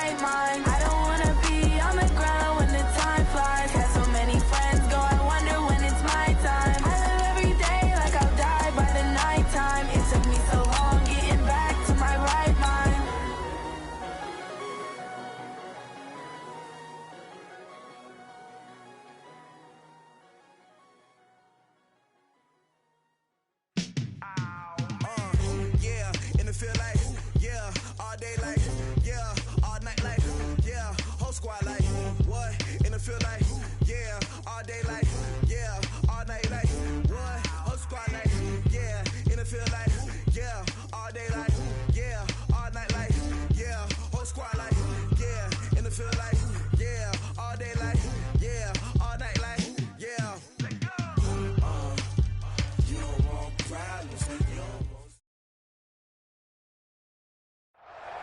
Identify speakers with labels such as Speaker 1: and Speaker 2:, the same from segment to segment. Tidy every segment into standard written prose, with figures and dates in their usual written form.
Speaker 1: right mind. I don't wanna be on the ground when the time flies. Had so many friends go, I wonder when it's my time. I live every day like I'll die by the nighttime. It took me so long getting back to my right mind.
Speaker 2: Yeah, in the field like, yeah, all day like, yeah, all night like, yeah, whole squad like, what? In the field like, yeah, all day like, yeah, all night like, what? Whole squad like, yeah, in the field like, yeah, all day like, yeah, all night like, yeah, whole squad like, yeah, in the field like, yeah, all day like, yeah, all night like, yeah. You don't want problems, you don't want.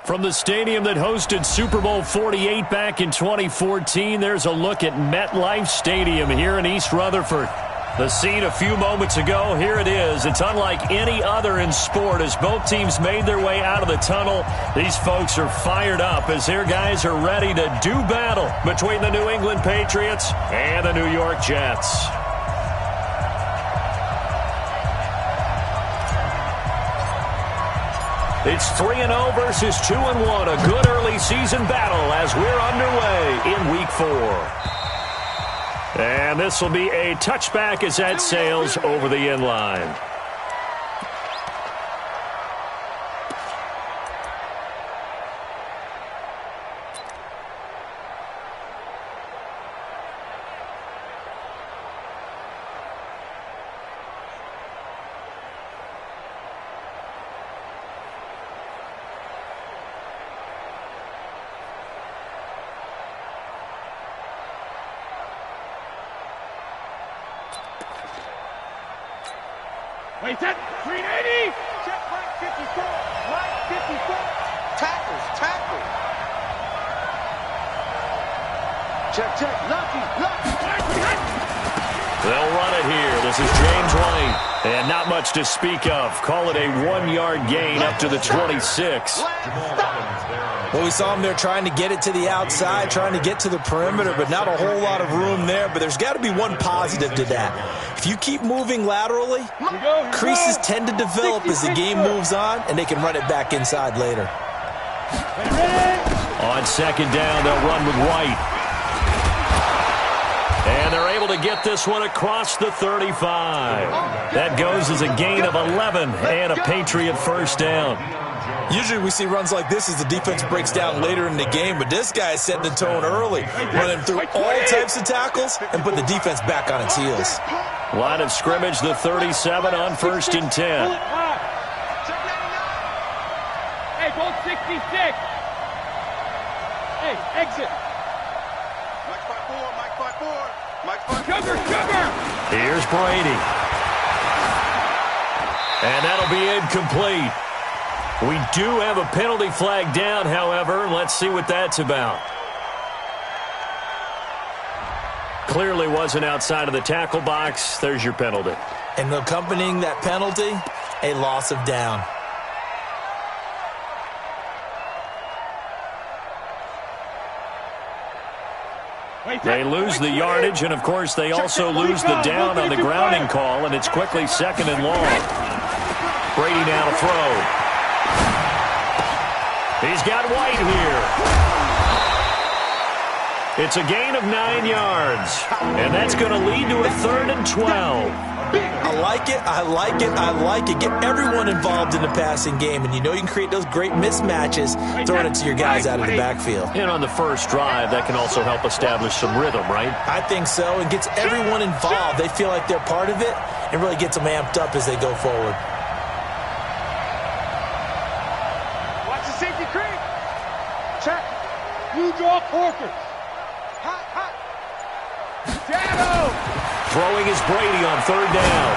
Speaker 3: From the stadium that hosted Super Bowl 48 back in 2014, there's a look at MetLife Stadium here in East Rutherford. The scene a few moments ago, here it is. It's unlike any other in sport as both teams made their way out of the tunnel. These folks are fired up as their guys are ready to do battle between the New England Patriots and the New York Jets. It's 3-0 versus 2-1, a good early season battle as we're underway in Week 4. And this will be a touchback as that sails over the end line.
Speaker 4: Wait, set, 380, check, right 54, right 54, tackles, tackle. Check, lucky,
Speaker 3: They'll run it here. This is James White. And not much to speak of. Call it a 1-yard gain up to the 26.
Speaker 5: Well, we saw him there trying to get it to the outside, trying to get to the perimeter, but not a whole lot of room there. But there's got to be one positive to that. If you keep moving laterally, creases tend to develop as the game moves on, and they can run it back inside later.
Speaker 3: On second down, they'll run with White. And they're able to get this one across the 35. That goes as a gain of 11 and a Patriot first down.
Speaker 5: Usually we see runs like this as the defense breaks down later in the game, but this guy is setting the tone early, running through all types of tackles and put the defense back on its heels.
Speaker 3: Line of scrimmage, the 37 on 1st and 10.
Speaker 4: Hey, goal 66. Hey, exit. Mike 5-4. Sugar.
Speaker 3: Here's Brady. And that'll be incomplete. We do have a penalty flag down, however. Let's see what that's about. Clearly wasn't outside of the tackle box. There's your penalty.
Speaker 5: And accompanying that penalty, a loss of down.
Speaker 3: They lose the yardage, and, of course, they also lose the down on the grounding call, and it's quickly 2nd and long. Brady now to throw. He's got White here. It's a gain of 9 yards, and that's going to lead to a 3rd and 12.
Speaker 5: I like it. Get everyone involved in the passing game, and you know you can create those great mismatches throwing it to your guys out of the backfield.
Speaker 3: And on the first drive, that can also help establish some rhythm, right?
Speaker 5: I think so, and gets everyone involved. They feel like they're part of it, and really gets them amped up as they go forward.
Speaker 4: Watch the safety creep. Check. Blue draw Corkers. Hot. Shadow.
Speaker 3: Throwing is Brady on 3rd down.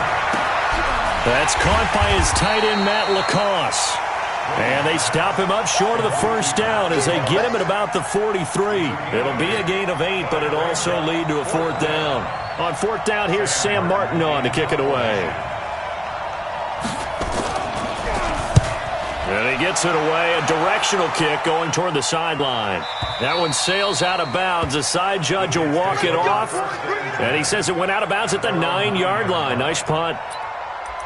Speaker 3: That's caught by his tight end, Matt Lacoste. And they stop him up short of the first down as they get him at about the 43. It'll be a gain of 8, but it'll also lead to a 4th down. On 4th down, here's Sam Martin on to kick it away. And he gets it away, a directional kick going toward the sideline. That one sails out of bounds. The side judge will walk it off, and he says it went out of bounds at the 9-yard line. Nice punt.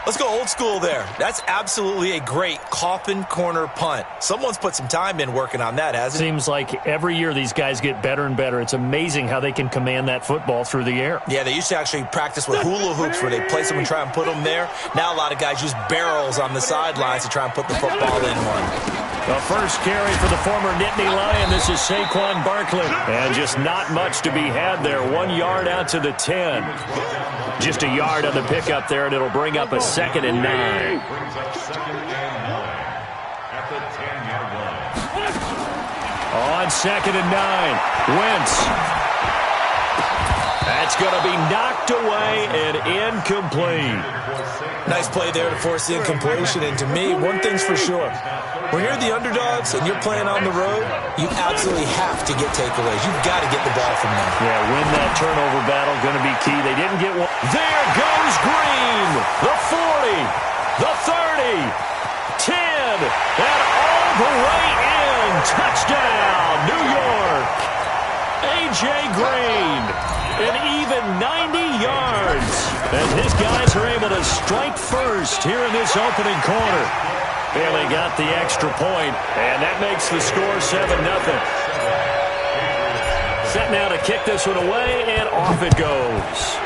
Speaker 5: Let's go old school there. That's absolutely a great coffin corner punt. Someone's put some time in working on that, hasn't it?
Speaker 3: Seems like every year these guys get better and better. It's amazing how they can command that football through the air.
Speaker 5: Yeah, they used to actually practice with hula hoops where they place them and try and put them there. Now a lot of guys use barrels on the sidelines to try and put the football in one.
Speaker 3: The first carry for the former Nittany Lion. This is Saquon Barkley. And just not much to be had there. 1 yard out to the 10. Just a yard on the pickup there, and it'll bring up a 2nd and 9. On 2nd and 9, Wentz. That's going to be knocked away and incomplete.
Speaker 5: Nice play there to force the incompletion. And to me, one thing's for sure. When you're the underdogs and you're playing on the road, you absolutely have to get takeaways. You've got to get the ball from them.
Speaker 3: Yeah, win that turnover battle, going to be key. They didn't get one. There goes Green. The 40, the 30, 10, and all the way in. Touchdown, New York. A.J. Green, an even 90 yards. As his guys are able to strike first here in this opening quarter. And they got the extra point, and that makes the score 7-0. Set now to kick this one away, and off it goes.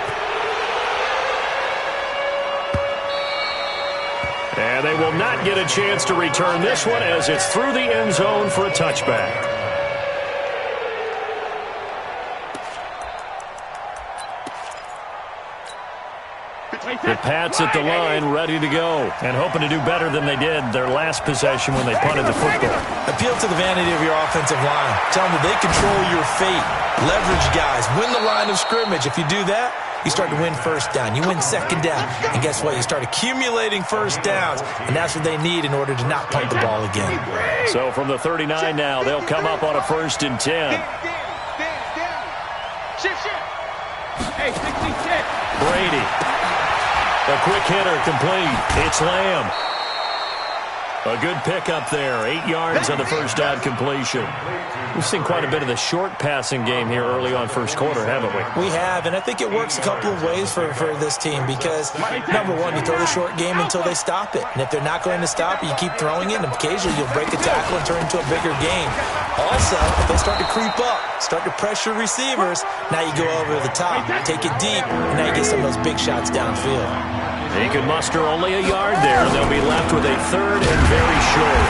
Speaker 3: And they will not get a chance to return this one as it's through the end zone for a touchback. The Pats at the line, ready to go, and hoping to do better than they did their last possession when they punted the football.
Speaker 5: Appeal to the vanity of your offensive line. Tell them that they control your fate. Leverage guys. Win the line of scrimmage. If you do that, you start to win first down. You win second down. And guess what? You start accumulating first downs, and that's what they need in order to not punt the ball again.
Speaker 3: So from the 39 now, they'll come up on a 1st and 10.
Speaker 4: Shift. Hey, 66.
Speaker 3: Brady. A quick hitter complete. It's Lamb. A good pickup there. 8 yards on the first down completion. We've seen quite a bit of the short passing game here early on first quarter, haven't we?
Speaker 5: We have, and I think it works a couple of ways for this team because, number one, you throw the short game until they stop it. And if they're not going to stop it, you keep throwing it, and occasionally you'll break a tackle and turn into a bigger game. Also, if they start to creep up, start to pressure receivers, now you go over the top, take it deep, and now you get some of those big shots downfield.
Speaker 3: He can muster only a yard there, and they'll be left with a 3rd and very short.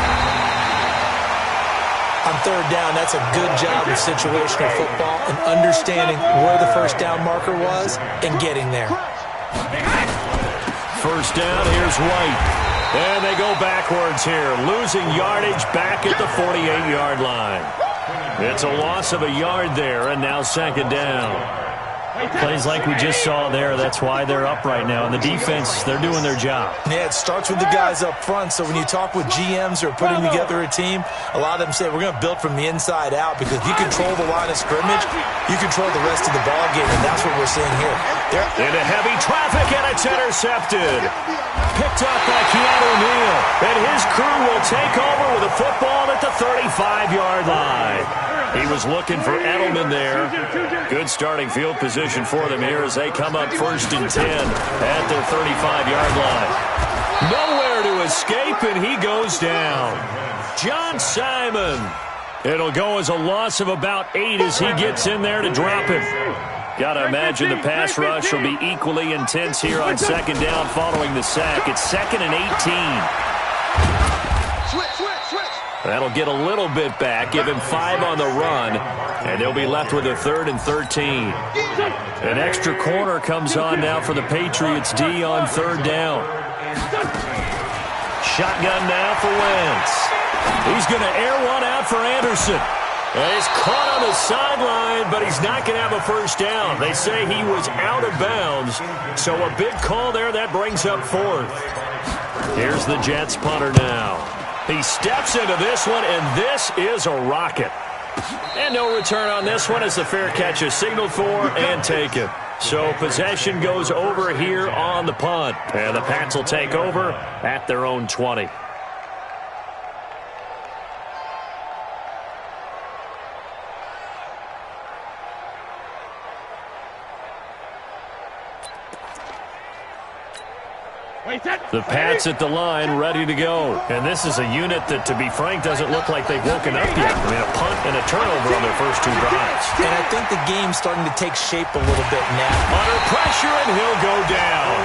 Speaker 5: On 3rd down, that's a good job of situational football and understanding where the first down marker was and getting there.
Speaker 3: First down, here's White. And they go backwards here, losing yardage back at the 48-yard line. It's a loss of a yard there, and now 2nd down. Plays like we just saw there, that's why they're up right now. And the defense, they're doing their job.
Speaker 5: Yeah, it starts with the guys up front. So when you talk with GMs who are putting together a team, a lot of them say we're going to build from the inside out because if you control the line of scrimmage, you control the rest of the ball game, and that's what we're seeing here.
Speaker 3: Into heavy traffic, and it's intercepted. Picked up by Keanu Neal. And his crew will take over with a football at the 35-yard line. He was looking for Edelman there. Good starting field position for them here as they come up 1st and 10 at their 35-yard line. Nowhere to escape, and he goes down. John Simon. It'll go as a loss of about 8 as he gets in there to drop him. Got to imagine the pass rush will be equally intense here on 2nd down following the sack. It's 2nd and 18.
Speaker 4: Switch.
Speaker 3: That'll get a little bit back, give him 5 on the run, and they'll be left with a 3rd and 13. An extra corner comes on now for the Patriots D on 3rd down. Shotgun now for Wentz. He's going to air one out for Anderson. And he's caught on the sideline, but he's not going to have a first down. They say he was out of bounds, so a big call there. That brings up 4th. Here's the Jets punter now. He steps into this one, and this is a rocket. And no return on this one as the fair catch is signaled for and taken. So possession goes over here on the punt. And the Pats will take over at their own 20. The Pats at the line, ready to go. And this is a unit that, to be frank, doesn't look like they've woken up yet. I mean, a punt and a turnover on their first 2 drives.
Speaker 5: And I think the game's starting to take shape a little bit now.
Speaker 3: Under pressure, and he'll go down.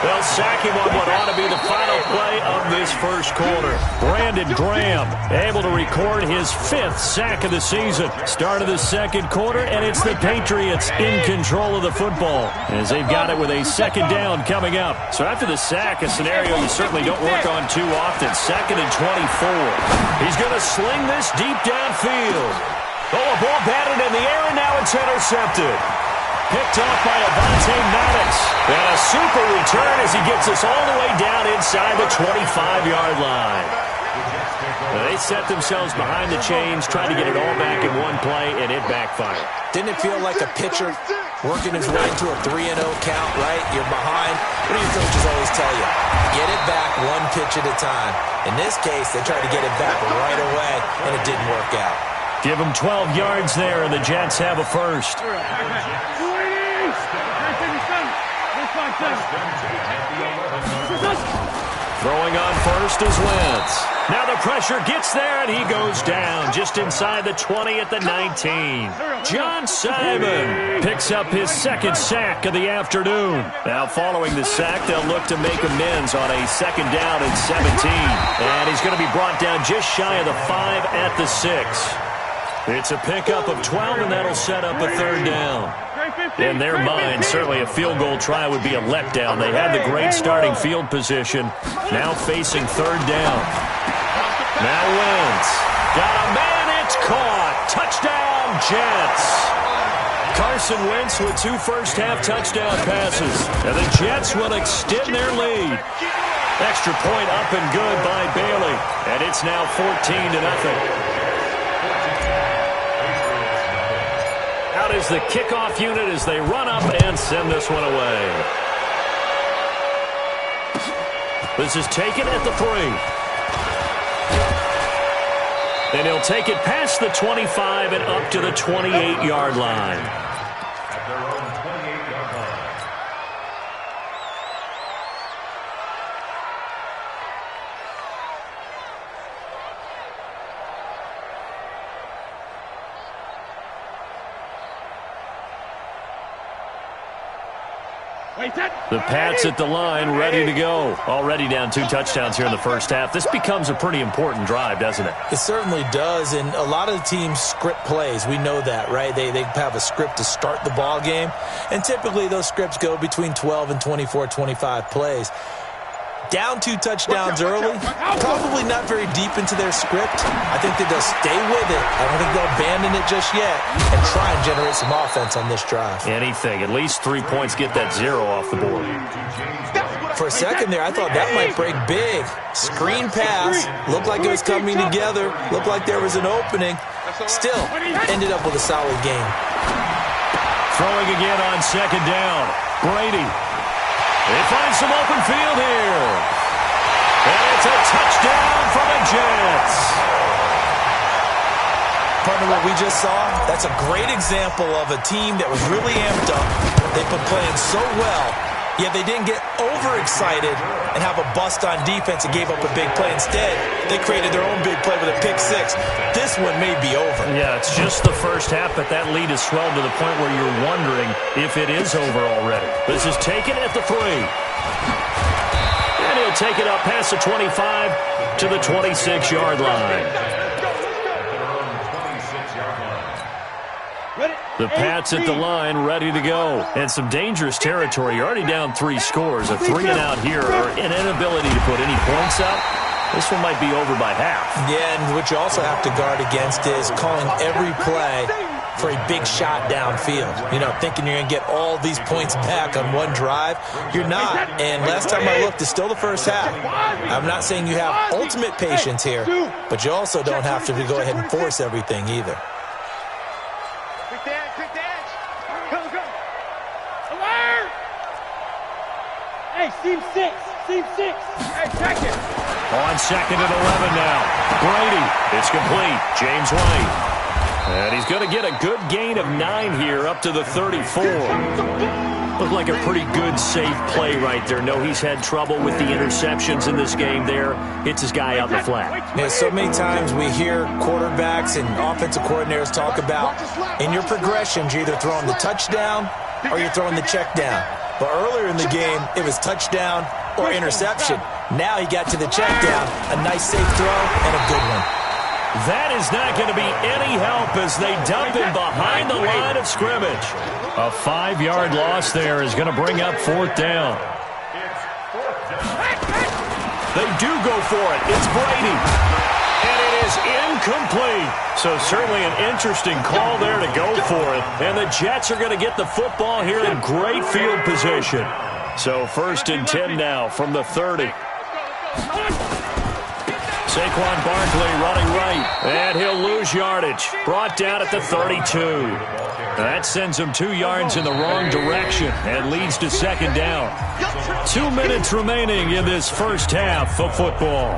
Speaker 3: They'll sack him on what ought to be the final play of this first quarter. Brandon Graham able to record his 5th sack of the season. Start of the second quarter, and it's the Patriots in control of the football as they've got it with a second down coming up. So after the sack, a scenario you certainly don't work on too often. 2nd and 24. He's going to sling this deep downfield. Oh, a ball batted in the air, and now it's intercepted. Picked off by Avonte Maddox. And a super return as he gets us all the way down inside the 25-yard line. They set themselves behind the chains, trying to get it all back in one play, and it backfired.
Speaker 5: Didn't it feel like a pitcher working his way into a 3-0 count, right? You're behind. What do your coaches always tell you? Get it back one pitch at a time. In this case, they tried to get it back right away, and it didn't work out.
Speaker 3: Give them 12 yards there, and the Jets have a first. Throwing on first is Wentz. Now the pressure gets there, and he goes down just inside the 20 at the 19. John Simon picks up his 2nd sack of the afternoon. Now following the sack, they'll look to make amends on a 2nd down and 17. And he's going to be brought down just shy of the 5 at the 6. It's a pickup of 12, and that'll set up a 3rd down. In their mind, certainly a field goal try would be a letdown. They had the great starting field position. Now facing 3rd down. Now Wentz. Got a man, it's caught. Touchdown, Jets. Carson Wentz with 2 first-half touchdown passes. And the Jets will extend their lead. Extra point up and good by Bailey. And it's now 14-0. Out is the kickoff unit as they run up and send this one away. This is taken at the 3. And he'll take it past the 25 and up to the 28-yard line. The Pats at the line, ready to go. Already down 2 touchdowns here in the first half. This becomes a pretty important drive, doesn't it? It
Speaker 5: certainly does, and a lot of the teams script plays. We know that, right? They have a script to start the ball game, and typically those scripts go between 12 and 24, 25 plays. Down 2 touchdowns early, probably not very deep into their script. I think that they'll stay with it. I don't think they'll abandon it just yet and try and generate some offense on this drive.
Speaker 3: Anything. At least 3 points, get that 0 off the board.
Speaker 5: For a second there, I thought that might break big. Screen pass. Looked like it was coming together. Looked like there was an opening. Still, ended up with a solid game.
Speaker 3: Throwing again on 2nd down. Brady. They find some open field here. And it's a touchdown for the Jets.
Speaker 5: Partner, what we just saw, that's a great example of a team that was really amped up. They've been playing so well, yet they didn't get overexcited and have a bust on defense and gave up a big play. Instead, they created their own big play with a pick 6. This one may be over. Yeah, it's just the first half, but that lead has swelled to the point where you're wondering if it is over already. This is taken at the 3. And he'll take it up past the 25 to the 26-yard line. The Pats at the line, ready to go. And some dangerous territory. You're already down 3 scores. A 3-and-out here, or an inability to put any points up. This one might be over by half. Yeah, and what you also have to guard against is calling every play for a big shot downfield. You know, thinking you're going to get all these points back on one drive. You're not. And last time I looked, it's still the first half. I'm not saying you have ultimate patience here, but you also don't have to go ahead and force everything either.
Speaker 4: Hey, seam 6. Hey, check it.
Speaker 3: On 2nd and 11 now. Brady. It's complete. James White. And he's going to get a good gain of 9 here up to the 34. Looked like a pretty good, safe play right there. No, he's had trouble with the interceptions in this game there. Hits his guy out in the flat.
Speaker 5: Yeah, so many times we hear quarterbacks and offensive coordinators talk about in your progressions, you're either throwing the touchdown or you're throwing the check down. But earlier in the game, it was touchdown or interception. Now he got to the check down, a nice safe throw and a good one.
Speaker 3: That is not going to be any help as they dump him behind the line of scrimmage. A 5-yard loss there is going to bring up 4th down. They do go for it. It's Brady. And it is incomplete. So certainly an interesting call there to go for it. And the Jets are going to get the football here in great field position. So 1st and 10 now from the 30. Saquon Barkley running right, and he'll lose yardage. Brought down at the 32. That sends him 2 yards in the wrong direction and leads to 2nd down. 2 minutes remaining in this first half of football.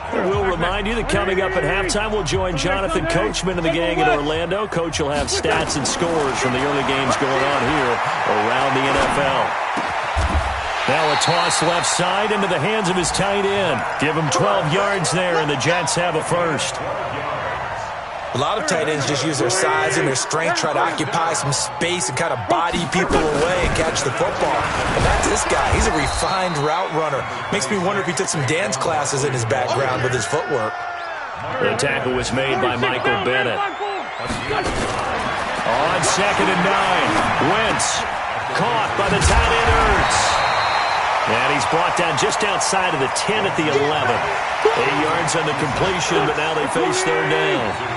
Speaker 3: We'll remind you that coming up at halftime, we'll join Jonathan Coachman and the gang in Orlando. Coach will have stats and scores from the early games going on here around the NFL. Now a toss left side into the hands of his tight end. Give him 12 yards there, and the Jets have a first.
Speaker 5: A lot of tight ends just use their size and their strength, try to occupy some space and kind of body people away and catch the football. And that's this guy. He's a refined route runner. Makes me wonder if he took some dance classes in his background with his footwork.
Speaker 3: The tackle was made by Michael Bennett. On 2nd and 9, Wentz caught by the tight end Ertz. And he's brought down just outside of the 10 at the 11. 8 yards on the completion, but now they face 3rd down.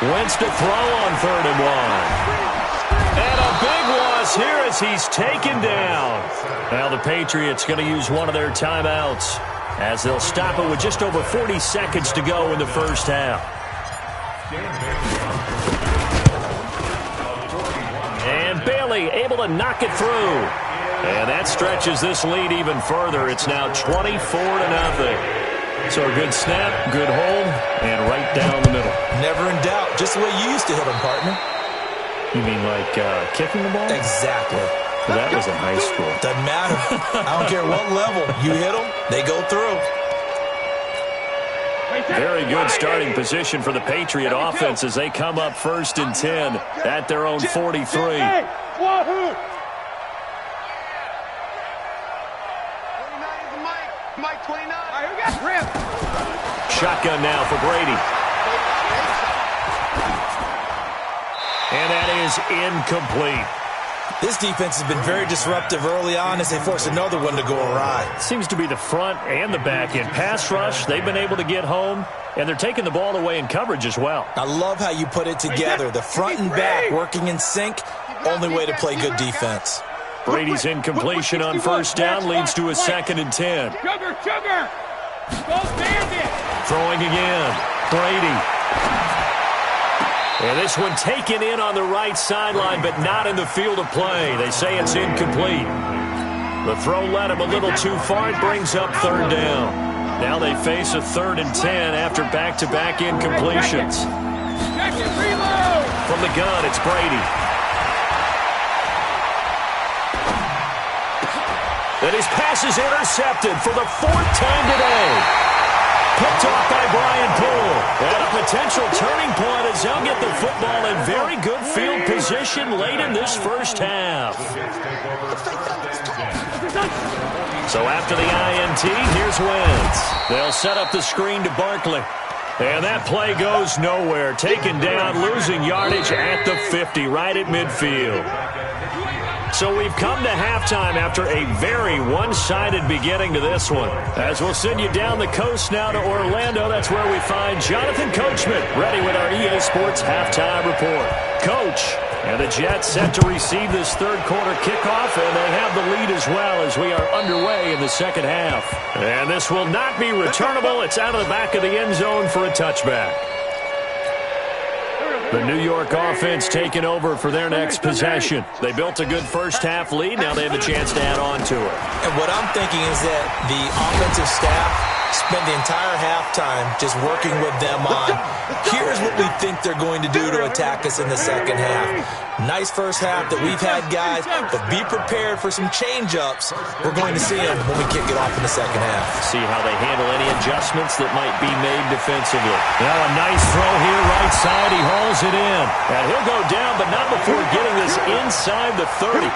Speaker 3: Wentz to throw on 3rd and 1. And a big loss here as he's taken down. Now the Patriots going to use one of their timeouts as they'll stop it with just over 40 seconds to go in the first half. And Bailey able to knock it through. And that stretches this lead even further. It's now 24-0. So a good snap, good hold, and right down the middle.
Speaker 5: Never in doubt. Just the way you used to hit them, partner.
Speaker 3: You mean like kicking the ball?
Speaker 5: Exactly.
Speaker 3: Well, that was in high school.
Speaker 5: Doesn't matter. I don't care what level. You hit them, they go through.
Speaker 3: Very good starting position for the Patriot offense as they come up 1st and 10 at their own 43.
Speaker 4: Mike 29.
Speaker 3: Shotgun now for Brady. And that is incomplete.
Speaker 5: This defense has been very disruptive early on as they force another one to go awry.
Speaker 3: Seems to be the front and the back end. Pass rush, they've been able to get home, and they're taking the ball away in coverage as well.
Speaker 5: I love how you put it together. The front and back working in sync, only way to play good defense.
Speaker 3: Brady's incompletion on 1st down leads to a 2nd and 10.
Speaker 4: Sugar! Go bandit!
Speaker 3: Throwing again. Brady. And this one taken in on the right sideline, but not in the field of play. They say it's incomplete. The throw led him a little too far. It brings up 3rd down. Now they face a 3rd and 10 after back-to-back incompletions. From the gun, it's Brady. And his pass is intercepted for the 4th time today. Picked off by Brian Poole. And a potential turning point as they'll get the football in very good field position late in this first half. So after the INT, here's Wentz. They'll set up the screen to Barkley. And that play goes nowhere. Taken down, losing yardage at the 50, right at midfield. So we've come to halftime after a very one-sided beginning to this one. As we'll send you down the coast now to Orlando, that's where we find Jonathan Coachman, ready with our EA Sports Halftime Report. Coach, and the Jets set to receive this 3rd quarter kickoff, and they have the lead as well as we are underway in the 2nd half. And this will not be returnable. It's out of the back of the end zone for a touchback. The New York offense taking over for their next possession. They built a good first-half lead. Now they have a chance to add on to it.
Speaker 5: And what I'm thinking is that the offensive staff spent the entire halftime just working with them on, here's what we think they're going to do to attack us in the second half. Nice first half that we've had, guys, but be prepared for some change-ups. We're going to see them when we kick it off in the second half.
Speaker 3: See how they handle any adjustments that might be made defensively. Now a nice throw here, right side. He hauls it in. And he'll go down, but not before getting this inside the 30.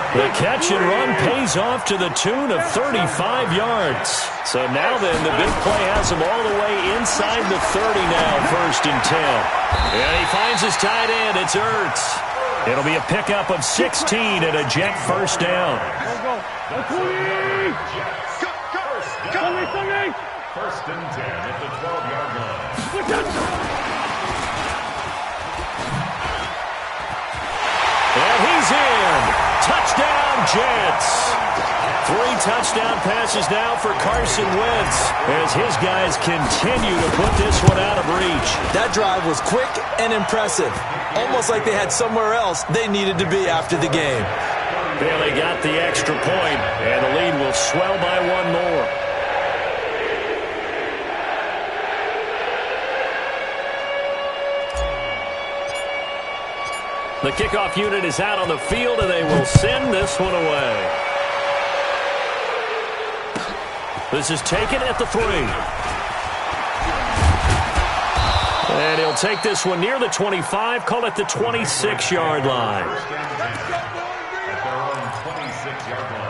Speaker 3: The catch and run pays off to the tune of 35 yards. So now then, the big play has him all the way inside the 30 now, 1st and 10. And he finds his tight end. It's Ertz. It'll be a pickup of 16 and a Jet first down.
Speaker 6: First and 10 at the 12-yard line.
Speaker 3: And he's in. Touchdown, Jets. 3 touchdown passes now for Carson Wentz as his guys continue to put this one out of reach.
Speaker 5: That drive was quick and impressive. Almost like they had somewhere else they needed to be after the game.
Speaker 3: They got the extra point, and the lead will swell by 1 more. The kickoff unit is out on the field, and they will send this one away. This is taken at the 3. And he'll take this one near the 25, call it the 26-yard line.
Speaker 6: At their own 26-yard line.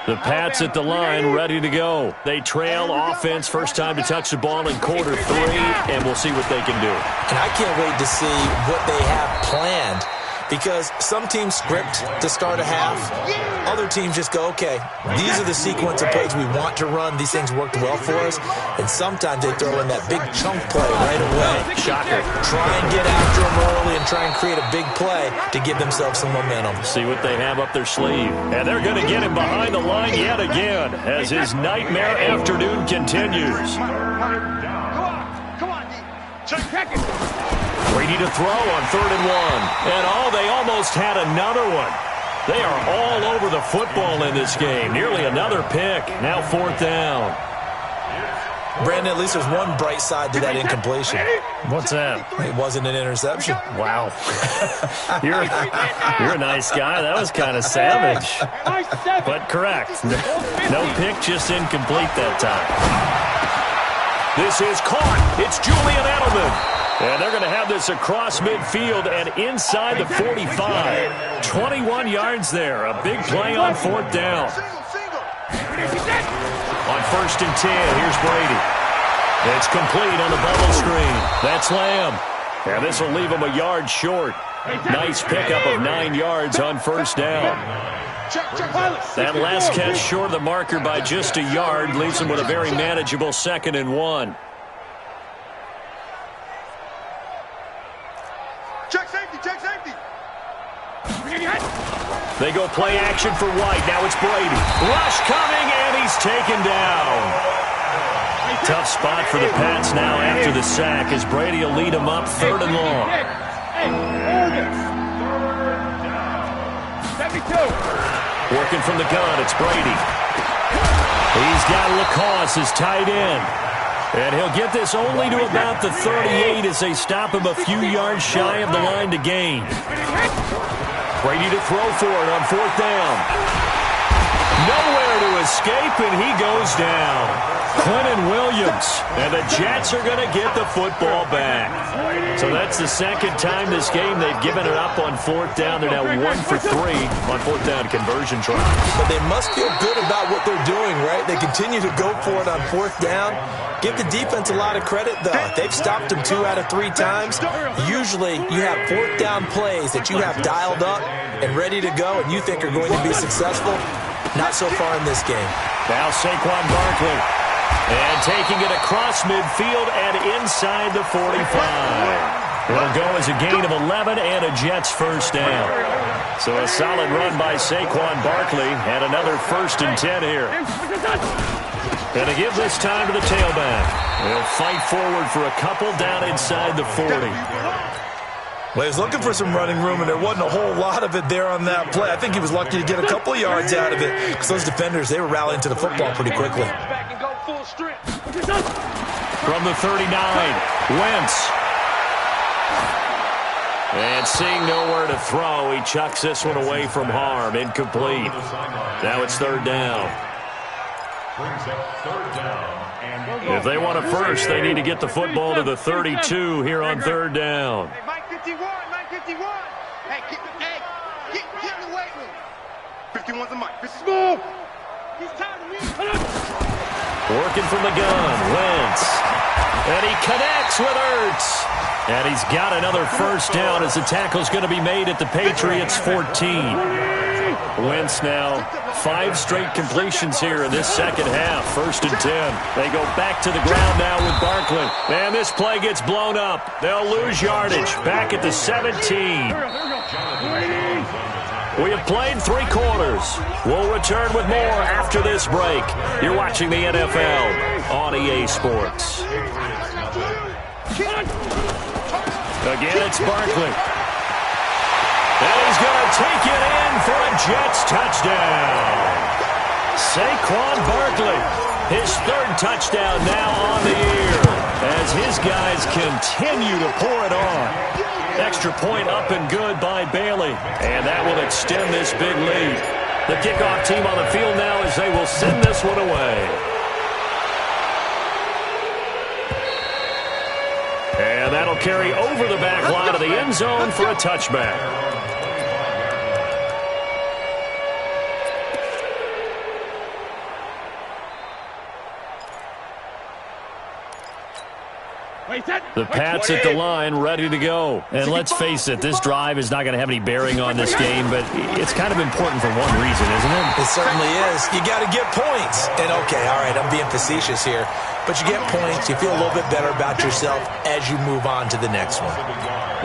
Speaker 3: The Pats at the line, ready to go. They trail offense, first time to touch the ball in quarter 3, and we'll see what they can do.
Speaker 5: And I can't wait to see what they have planned, because some teams script to start a half. Other teams just go, okay, these are the sequence of plays we want to run. These things worked well for us. And sometimes they throw in that big chunk play right away.
Speaker 3: Shocker.
Speaker 5: Try and get after them early and try and create a big play to give themselves some momentum.
Speaker 3: See what they have up their sleeve. And they're going to get him behind the line yet again as his nightmare afternoon continues.
Speaker 4: Come on, D. Check it.
Speaker 3: Brady to throw on 3rd and 1. And they almost had another one. They are all over the football in this game. Nearly another pick. Now 4th down.
Speaker 5: Brandon, at least there's one bright side to that incompletion.
Speaker 3: What's that?
Speaker 5: It wasn't an interception.
Speaker 3: Wow. You're a nice guy. That was kind of savage. But correct. No pick, just incomplete that time. This is caught. It's Julian Edelman. And they're going to have this across midfield and inside the 45. 21 yards there. A big play on 4th down. On 1st and 10, here's Brady. It's complete on the bubble screen. That's Lamb. And this will leave him a yard short. Nice pickup of 9 yards on 1st down. That last catch short of the marker by just a yard leaves him with a very manageable 2nd and 1.
Speaker 4: Check safety.
Speaker 3: They go play action for White. Now it's Brady. Rush coming, and he's taken down. Tough spot for the Pats now after the sack as Brady will lead them up 3rd and long. Working from the gun, it's Brady. He's got Lacoste as tight end. And he'll get this only to about the 38 as they stop him a few yards shy of the line to gain. Brady to throw for it on 4th down. Nowhere to escape, and he goes down. Quentin Williams, and the Jets are going to get the football back. So that's the 2nd time this game they've given it up on 4th down. They're now 1 for 3 on 4th down conversion tries.
Speaker 5: But they must feel good about what they're doing, right? They continue to go for it on 4th down. Give the defense a lot of credit, though. They've stopped them 2 out of 3 times. Usually, you have 4th down plays that you have dialed up and ready to go and you think are going to be successful. Not so far in this game.
Speaker 3: Now Saquon Barkley. And taking it across midfield and inside the 45. It'll go as a gain of 11 and a Jets first down. So a solid run by Saquon Barkley and another 1st and 10 here. And to give this time to the tailback. They'll fight forward for a couple down inside the 40.
Speaker 5: Well, he was looking for some running room, and there wasn't a whole lot of it there on that play. I think he was lucky to get a couple of yards out of it because those defenders, they were rallying to the football pretty quickly.
Speaker 3: From the 39, Wentz. And seeing nowhere to throw, he chucks this one away from harm. Incomplete. Now it's third down. If they want a first, they need to get the football to the 32 here on third down.
Speaker 4: Hey, Mike 51, Mike 51. Hey, get the weight room. 51's a Mike. Smooth. He's tired of me.
Speaker 3: Working from the gun, Wentz. And he connects with Ertz. And he's got another first down as the tackle's going to be made at the Patriots' 14. Wentz now 5 straight completions here in this second half. First and 10. They go back to the ground now with Barkley. And this play gets blown up. They'll lose yardage. Back at the 17. We have played 3 quarters. We'll return with more after this break. You're watching the NFL on EA Sports. Again, it's Barkley. And he's going to take it in for a Jets touchdown. Saquon Barkley, his 3rd touchdown now on the year as his guys continue to pour it on. Extra point up and good by Bailey, and that will extend this big lead. The kickoff team on the field now as they will send this one away. And that'll carry over the back line of the end zone for a touchback. The Pats at the line, ready to go. And let's face it, this drive is not going to have any bearing on this game, but it's kind of important for one reason, isn't it?
Speaker 5: It certainly is. You got to get points. And, okay, all right, I'm being facetious here. But you get points, you feel a little bit better about yourself as you move on to the next one.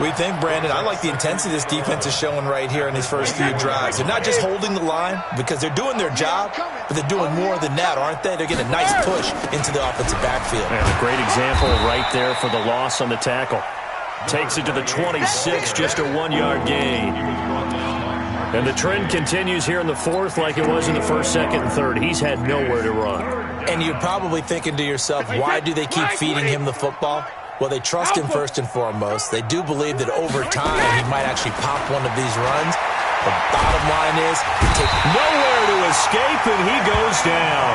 Speaker 5: What do you think, Brandon? I like the intensity this defense is showing right here in these first few drives. They're not just holding the line because they're doing their job, but they're doing more than that, aren't they? They're getting a nice push into the offensive backfield.
Speaker 3: And a great example right there for the loss on the tackle. Takes it to the 26, just a 1-yard gain. And the trend continues here in the 4th like it was in the 1st, 2nd, and 3rd. He's had nowhere to run.
Speaker 5: And you're probably thinking to yourself, why do they keep feeding him the football? Well, they trust him first and foremost. They do believe that over time he might actually pop one of these runs. The bottom line is he takes
Speaker 3: nowhere to escape, and he goes down.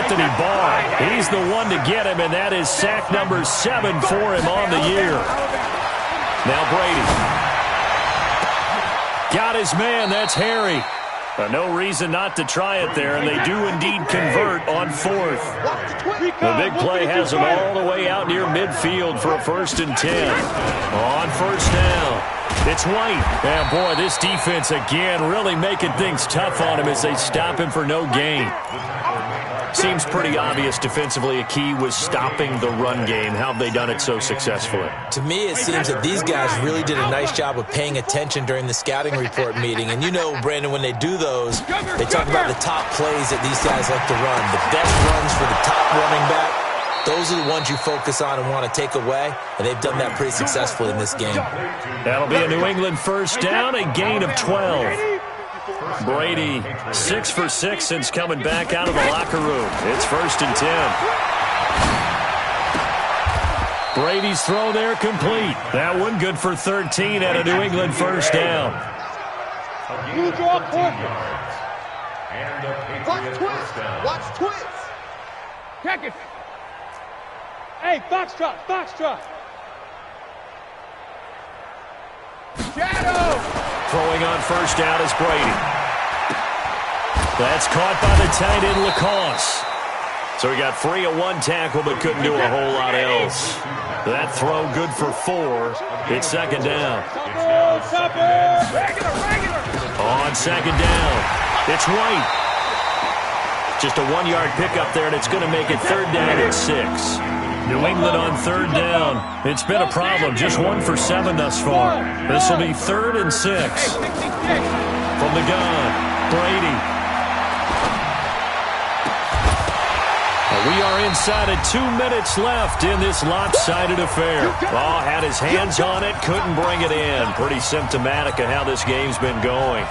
Speaker 3: Anthony Barr, he's the one to get him, and that is sack number 7 for him on the year. Now Brady. Got his man, that's Harry. No reason not to try it there, and they do indeed convert on 4th. The big play has them all the way out near midfield for a 1st and 10. On 1st down, it's White. And boy, this defense again really making things tough on him as they stop him for no gain. Seems pretty obvious defensively a key was stopping the run game. How have they done it so successfully?
Speaker 5: To me, it seems that these guys really did a nice job of paying attention during the scouting report meeting. And you know, Brandon, when they do those, they talk about the top plays that these guys like to run. The best runs for the top running back, those are the ones you focus on and want to take away. And they've done that pretty successfully in this game.
Speaker 3: That'll be a New England 1st down, a gain of 12. Brady, 6 for 6 since coming back out of the locker room. It's 1st and 10. Brady's throw there complete. That one good for 13 and a New England 1st down.
Speaker 4: Watch twins. Check it. Hey, foxtrot, foxtrot. Shadow.
Speaker 3: Throwing on 1st down is Brady. That's caught by the tight end, Lacoste. So he got free of 1 tackle but couldn't do a whole lot else. That throw good for 4. It's 2nd down. On 2nd down, it's White. Just a 1-yard pickup there, and it's going to make it 3rd down and 6. New England on 3rd down. It's been a problem. Just 1 for 7 thus far. This will be 3rd and 6. From the gun, Brady. We are inside of 2 minutes left in this lopsided affair. Oh, had his hands on it, couldn't bring it in. Pretty symptomatic of how this game's been going.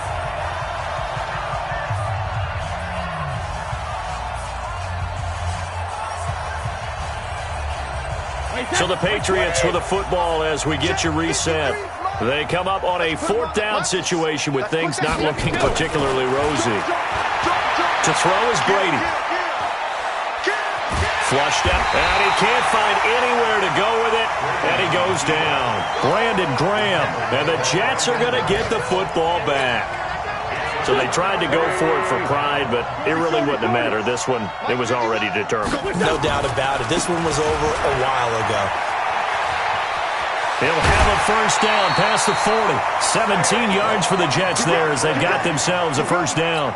Speaker 3: So the Patriots with a football as we get you reset. They come up on a 4th down situation with things not looking particularly rosy. To throw is Brady. Flushed out, and he can't find anywhere to go with it, and he goes down. Brandon Graham, and the Jets are going to get the football back. So they tried to go for it for pride, but it really wouldn't have mattered. This one, it was already determined.
Speaker 5: No doubt about it. This one was over a while ago.
Speaker 3: They'll have a first down past the 40. 17 yards for the Jets there as they've got themselves a first down.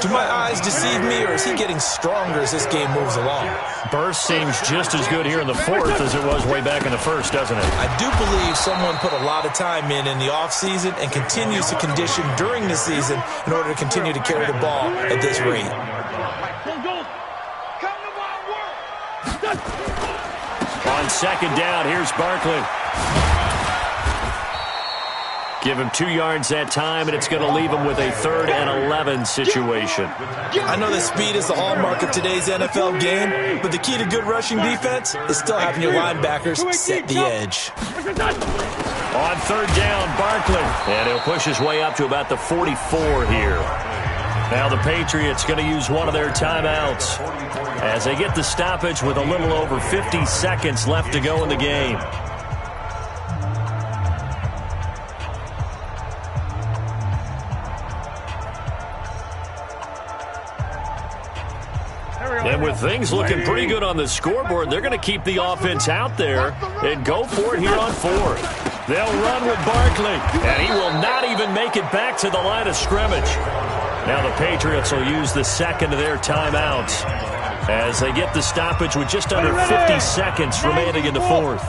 Speaker 5: Do my eyes deceive me, or is he getting stronger as this game moves along?
Speaker 3: Burst seems just as good here in the 4th as it was way back in the 1st, doesn't it?
Speaker 5: I do believe someone put a lot of time in the offseason and continues to condition during the season in order to continue to carry the ball at this rate.
Speaker 3: On 2nd down, here's Barkley. Give him 2 yards that time, and it's going to leave him with a 3rd and 11 situation.
Speaker 5: I know that speed is the hallmark of today's NFL game, but the key to good rushing defense is still having your linebackers set the edge.
Speaker 3: On 3rd down, Barkley, and he'll push his way up to about the 44 here. Now the Patriots going to use one of their timeouts as they get the stoppage with a little over 50 seconds left to go in the game. And with things looking pretty good on the scoreboard, they're going to keep the offense out there and go for it here on 4th. They'll run with Barkley, and he will not even make it back to the line of scrimmage. Now the Patriots will use the 2nd of their timeouts as they get the stoppage with just under 50 seconds remaining in the 4th.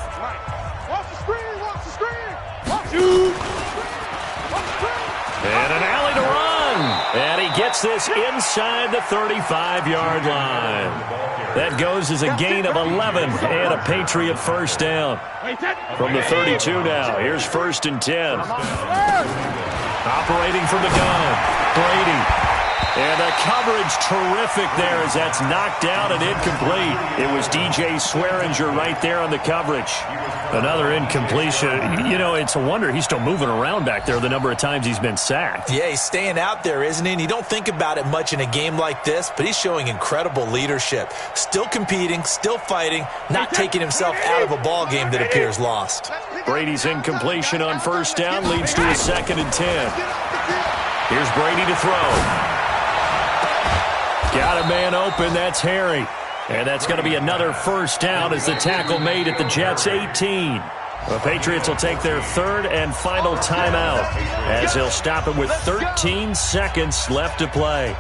Speaker 3: And an alley to run. And he gets this inside the 35-yard line. That goes as a gain of 11 and a Patriot first down. From the 32 now, here's 1st and 10. Operating from the gun, Brady. And the coverage terrific there as that's knocked out and incomplete. It was DJ Swearinger right there on the coverage. Another incompletion. You know, it's a wonder he's still moving around back there the number of times he's been sacked.
Speaker 5: Yeah, he's staying out there, isn't he? And you don't think about it much in a game like this, but he's showing incredible leadership. Still competing, still fighting, not taking himself out of a ball game that appears lost.
Speaker 3: Brady's incompletion on 1st down leads to a 2nd and 10. Here's Brady to throw. Got a man open, that's Harry. And that's going to be another first down as the tackle made at the Jets' 18. The Patriots will take their 3rd and final timeout as they'll stop it with 13 seconds left to play.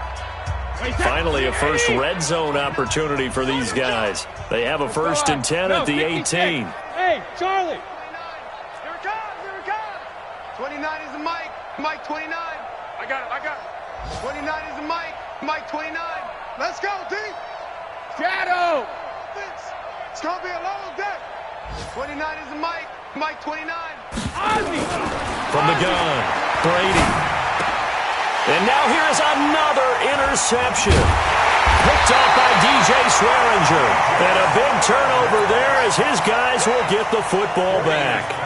Speaker 3: Finally, a first red zone opportunity for these guys. They have a 1st and 10 at the 18.
Speaker 4: Hey, Charlie. Here it comes. 29 is the Mike. Mike 29. I got it. 29 is the Mike. Mike 29. Let's go, D. Shadow. It's going to be a long day. 29 is the Mike. Mike 29. Ozzy.
Speaker 3: From the gun, Brady. And now here's another interception. Picked off by DJ Swearinger. And a big turnover there as his guys will get the football back.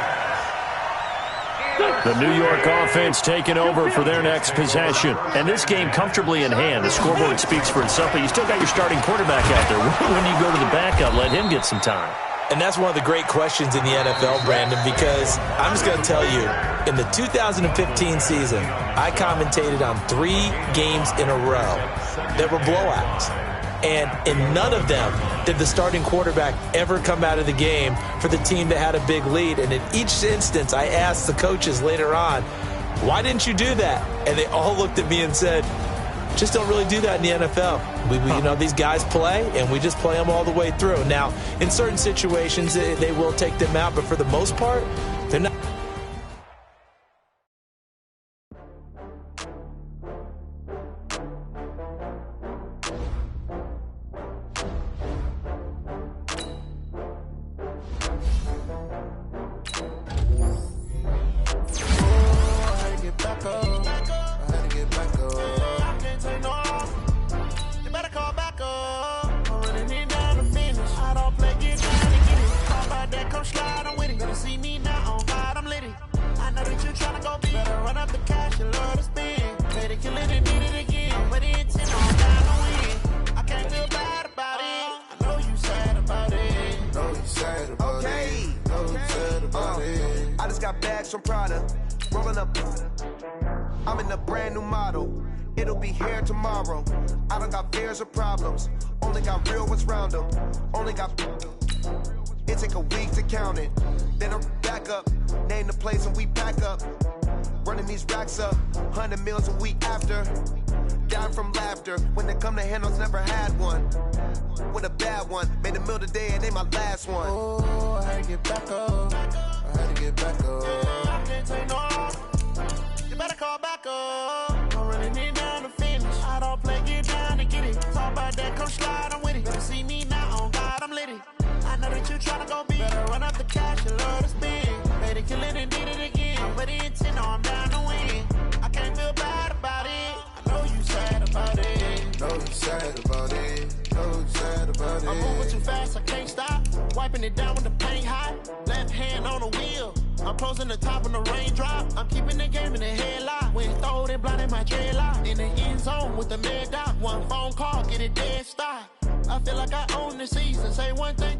Speaker 3: The New York offense taking over for their next possession. And this game comfortably in hand. The scoreboard speaks for itself, but you still got your starting quarterback out there. When do you go to the backup, let him get some time?
Speaker 5: And that's one of the great questions in the NFL, Brandon, because I'm just going to tell you, in the 2015 season, I commentated on 3 games in a row that were blowouts. And in none of them did the starting quarterback ever come out of the game for the team that had a big lead. And in each instance, I asked the coaches later on, why didn't you do that? And they all looked at me and said, just don't really do that in the NFL. We you know, these guys play, and we just play them all the way through. Now, in certain situations, they will take them out, but for the most part, they're not.
Speaker 2: got bags from Prada. Rolling up, I'm in a brand new model. It'll be here tomorrow. I don't got fears or problems. Only got real ones round them. Only got. It take a week to count it. Then I'm back up. Name the place and we pack up. Running these racks up. 100 meals a week after. Down from laughter. When they come to handles, never had one. With a bad one. Made a meal today and they my last one.
Speaker 7: Oh, I had to get back up. I had to get back up. I can't take no. You better call back up. I'm running it down to finish. I don't play, get down to get it. Talk about that, come slide, I'm with it. Better see me now, on God, I'm lit it. I know that you tryna go big. Better run up the cash, you love to spend. Made it, kill it, and did it again. I'm with the intent, no, I'm down to win. I can't feel bad about it. I know you sad about it.
Speaker 8: Know you sad about it. Know you sad about it.
Speaker 7: I'm moving too fast, I can't stop. Wiping it down with the paint hot. Left hand on the wheel. I'm closing the top when the raindrop. I'm keeping the game in the headlock. When throwed and blinded my dreadlock. In the end zone with the mad dot. One phone call, get it dead stop. I feel like I own the season. Say one thing.